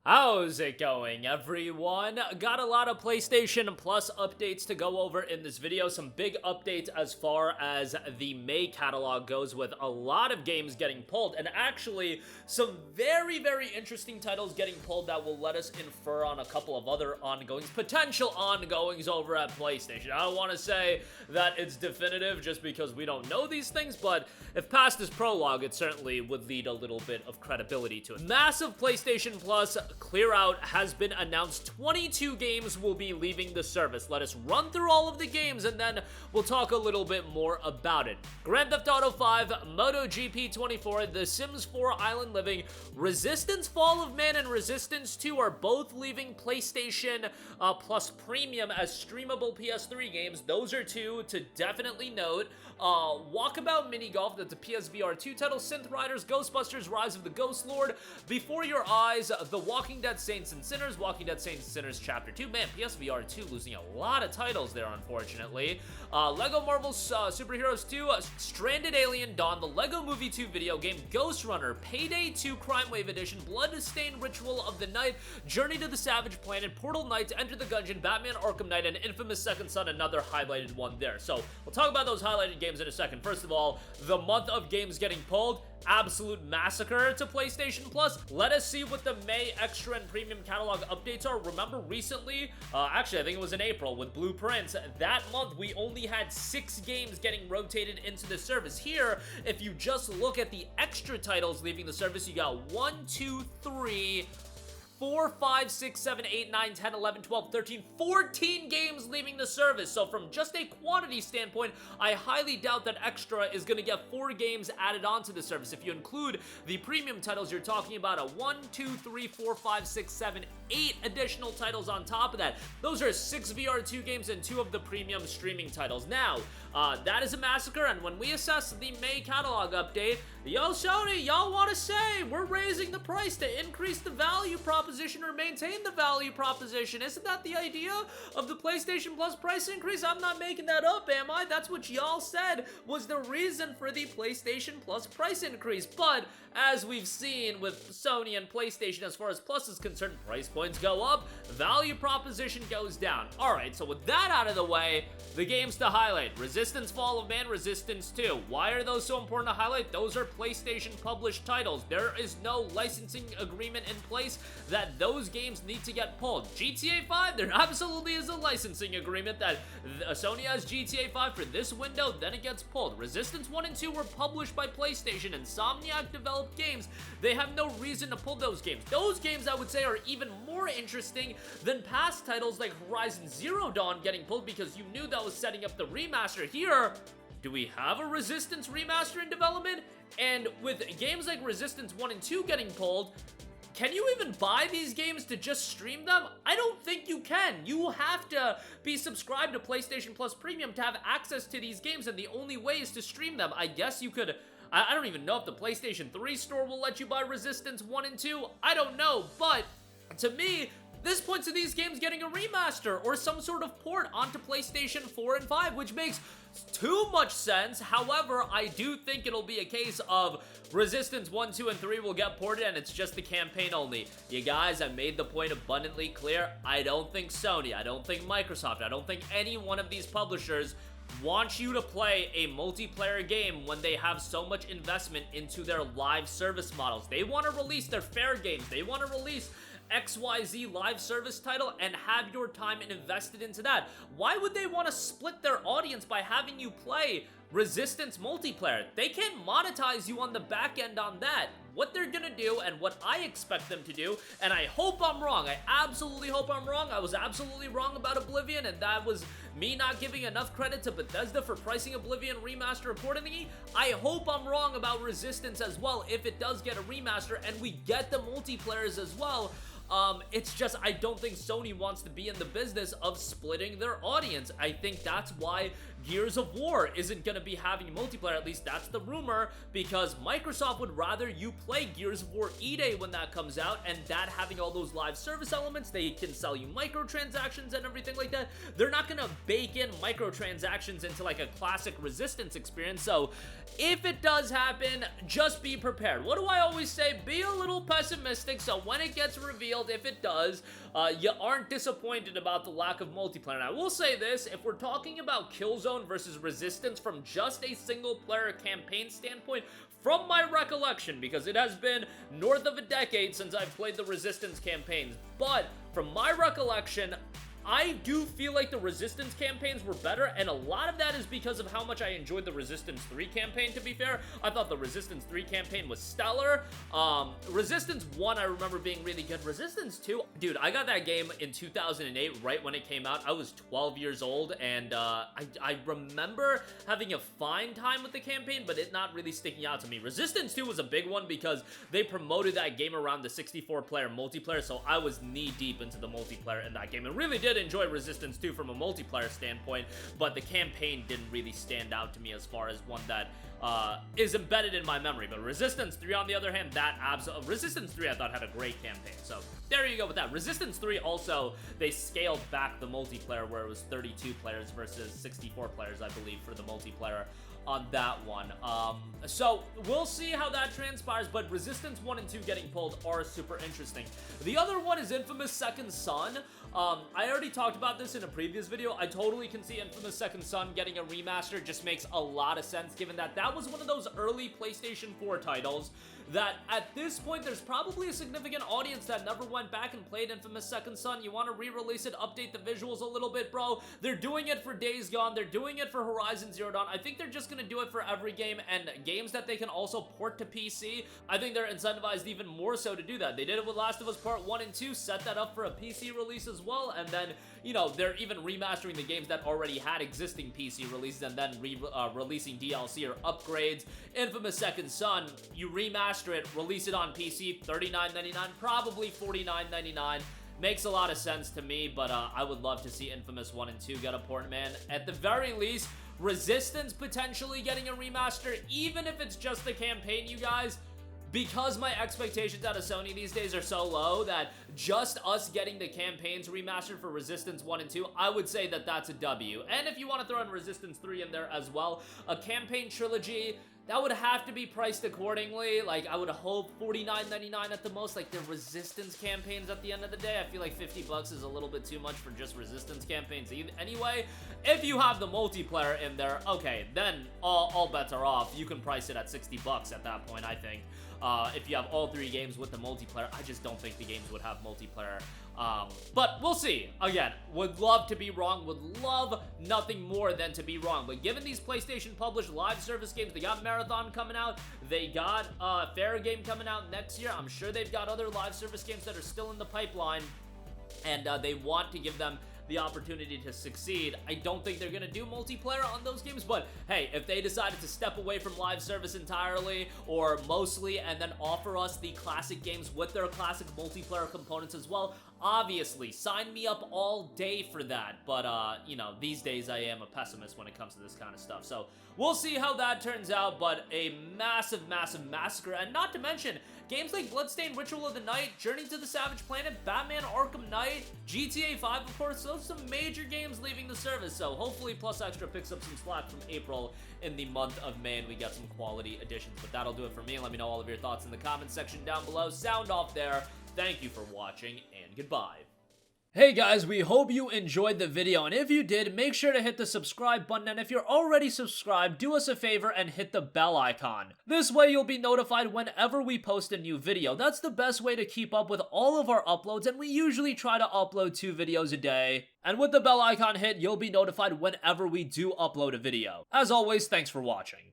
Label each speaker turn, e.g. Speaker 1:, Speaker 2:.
Speaker 1: How's it going, everyone? Got a lot of PlayStation Plus updates to go over in this video. Some big updates as far as the May catalog goes, with a lot of games getting pulled, and actually some very interesting titles getting pulled that will let us infer on a couple of other potential ongoings over at PlayStation. I don't want to say that it's definitive just because we don't know these things, but if past is prologue, it certainly would lead a little bit of credibility to it. Massive PlayStation Plus clear out has been announced. 22 games will be leaving the service. Let us run through all of the games and then we'll talk a little bit more about it. Grand Theft Auto 5, MotoGP 24, The Sims 4 Island Living, Resistance Fall of Man, and Resistance 2 are both leaving PlayStation Plus Premium as streamable PS3 games. Those are two to definitely note. Walkabout Mini Golf, that's a PSVR 2 title. Synth Riders, Ghostbusters, Rise of the Ghost Lord, Before Your Eyes, The Walking Dead Saints and Sinners, Walking Dead Saints and Sinners Chapter 2. Man, PSVR 2 losing a lot of titles there, unfortunately. Lego Marvel's Superheroes 2, Stranded Alien Dawn, the Lego Movie 2 video game, Ghost Runner, Payday 2 Crime Wave Edition, Bloodstained Ritual of the Night, Journey to the Savage Planet, Portal Knights, Enter the Gungeon, Batman Arkham Knight, and Infamous Second Son, another highlighted one there. So we'll talk about those highlighted games in a second. First of all, the month of games getting pulled, absolute massacre to PlayStation Plus. Let us see what the May Extra and Premium catalog updates are. Remember recently, actually I think it was in April with Blueprints, that month we only had 6 games getting rotated into the service. Here, if you just look at the extra titles leaving the service, you got 1, 2, 3, 4, 5, 6, 7, 8, 9, 10, 11, 12, 13, 14 games leaving the service. So from just a quantity standpoint, I highly doubt that Extra is going to get 4 games added onto the service. If you include the premium titles, you're talking about a 1, 2, 3, 4, 5, 6, 7, 8 additional titles on top of that. Those are 6 VR2 games and 2 of the premium streaming titles. Now, that is a massacre, and when we assess the May catalog update, yo, Sony, y'all want to say we're raising the price to increase the value proposition or maintain the value proposition. Isn't that the idea of the PlayStation Plus price increase? I'm not making that up, am I? That's what y'all said was the reason for the PlayStation Plus price increase. But as we've seen with Sony and PlayStation, as far as Plus is concerned, price points go up, value proposition goes down. Alright, so with that out of the way, the games to highlight: Resistance Fall of Man, Resistance 2. Why are those so important to highlight? Those are PlayStation published titles. There is no licensing agreement in place that those games need to get pulled. GTA 5, there absolutely is a licensing agreement that Sony has GTA 5 for this window, then it gets pulled. Resistance 1 and 2 were published by PlayStation. Insomniac developed games. They have no reason to pull those games. Those games, I would say, are even more interesting than past titles like Horizon Zero Dawn getting pulled, because you knew that was setting up the remaster. Here, do we have a Resistance remaster in development? And with games like Resistance 1 and 2 getting pulled, can you even buy these games to just stream them? I don't think you can. You have to be subscribed to PlayStation Plus Premium to have access to these games, and the only way is to stream them. I guess you could... I don't even know if the PlayStation 3 store will let you buy Resistance 1 and 2. I don't know, but to me, this points to these games getting a remaster or some sort of port onto PlayStation 4 and 5, which makes too much sense. However, I do think it'll be a case of Resistance 1, 2, and 3 will get ported, and it's just the campaign only. You guys, I made the point abundantly clear. I don't think Sony, I don't think Microsoft, I don't think any one of these publishers want you to play a multiplayer game when they have so much investment into their live service models. They want to release their fair games. They want to release XYZ live service title and have your time invested into that. Why would they want to split their audience by having you play Resistance multiplayer? They can't monetize you on the back end on that. What they're gonna do, and what I expect them to do, and I hope I'm wrong, I absolutely hope I'm wrong. I was absolutely wrong about Oblivion, and that was me not giving enough credit to Bethesda for pricing Oblivion remaster accordingly. I hope I'm wrong about Resistance as well, if it does get a remaster and we get the multiplayers as well. It's just, I don't think Sony wants to be in the business of splitting their audience. I think that's why Gears of War isn't going to be having multiplayer, at least that's the rumor, because Microsoft would rather you play Gears of War E-Day when that comes out, and that having all those live service elements, they can sell you microtransactions and everything like that. They're not going to bake in microtransactions into like a classic Resistance experience, so if it does happen, just be prepared. What do I always say? Be a little pessimistic, so when it gets revealed, if it does, you aren't disappointed about the lack of multiplayer. And I will say this, if we're talking about Killzone versus Resistance from just a single player campaign standpoint, from my recollection, because it has been north of a decade since I've played the Resistance campaigns, but from my recollection, I do feel like the Resistance campaigns were better, and a lot of that is because of how much I enjoyed the Resistance 3 campaign, to be fair. I thought the Resistance 3 campaign was stellar. Resistance 1 I remember being really good. Resistance 2, dude, I got that game in 2008, right when it came out. I was 12 years old, and I remember having a fine time with the campaign, but it not really sticking out to me. Resistance 2 was a big one because they promoted that game around the 64-player multiplayer, so I was knee-deep into the multiplayer in that game, and really did enjoy Resistance 2 from a multiplayer standpoint, but the campaign didn't really stand out to me as far as one that is embedded in my memory. But Resistance 3, on the other hand, Resistance 3 I thought had a great campaign, so there you go with that. Resistance 3 also, they scaled back the multiplayer where it was 32 players versus 64 players, I believe, for the multiplayer on that one. So we'll see how that transpires, but Resistance 1 and 2 getting pulled are super interesting. The other one is Infamous Second Son. I already talked about this in a previous video. I totally can see Infamous Second Son getting a remaster. It just makes a lot of sense given that that was one of those early PlayStation 4 titles that at this point there's probably a significant audience that never went back and played Infamous Second Son. You want to re-release it, update the visuals a little bit, bro. They're doing it for Days Gone. They're doing it for Horizon Zero Dawn. I think they're just going to do it for every game, and games that they can also port to PC, I think they're incentivized even more so to do that. They did it with Last of Us Part 1 and 2, set that up for a PC release as well, and then, you know, they're even remastering the games that already had existing PC releases and then releasing DLC or upgrades. Infamous Second Son, you remaster it, release it on PC, $39.99, probably $49.99. Makes a lot of sense to me, but I would love to see Infamous 1 and 2 get a port, man. At the very least, Resistance potentially getting a remaster, even if it's just the campaign, you guys, because my expectations out of Sony these days are so low that just us getting the campaigns remastered for Resistance 1 and 2, I would say that that's a W. And if you want to throw in Resistance 3 in there as well, a campaign trilogy, that would have to be priced accordingly. Like, I would hope $49.99 at the most. Like, the Resistance campaigns at the end of the day, I feel like $50 is a little bit too much for just Resistance campaigns. Anyway, if you have the multiplayer in there, okay, then all bets are off. You can price it at $60 at that point, I think. If you have all three games with the multiplayer, I just don't think the games would have multiplayer. But we'll see. Again, would love to be wrong, would love nothing more than to be wrong. But given these PlayStation published live service games, they got Marathon coming out, they got Fair Game coming out next year. I'm sure they've got other live service games that are still in the pipeline, and they want to give them the opportunity to succeed. I don't think they're gonna do multiplayer on those games, but hey, if they decided to step away from live service entirely or mostly and then offer us the classic games with their classic multiplayer components as well, obviously sign me up all day for that. But you know, these days I am a pessimist when it comes to this kind of stuff, so we'll see how that turns out. But a massive massacre, and not to mention games like Bloodstained Ritual of the Night, Journey to the Savage Planet, Batman Arkham Knight, GTA 5, of course. Those are some major games leaving the service, so hopefully Plus Extra picks up some slack from April in the month of May and we get some quality additions. But that'll do it for me. Let me know all of your thoughts in the comment section down below. Sound off there. Thank you for watching, and goodbye. Hey guys, we hope you enjoyed the video, and if you did, make sure to hit the subscribe button, and if you're already subscribed, do us a favor and hit the bell icon. This way you'll be notified whenever we post a new video. That's the best way to keep up with all of our uploads, and we usually try to upload 2 videos a day. And with the bell icon hit, you'll be notified whenever we do upload a video. As always, thanks for watching.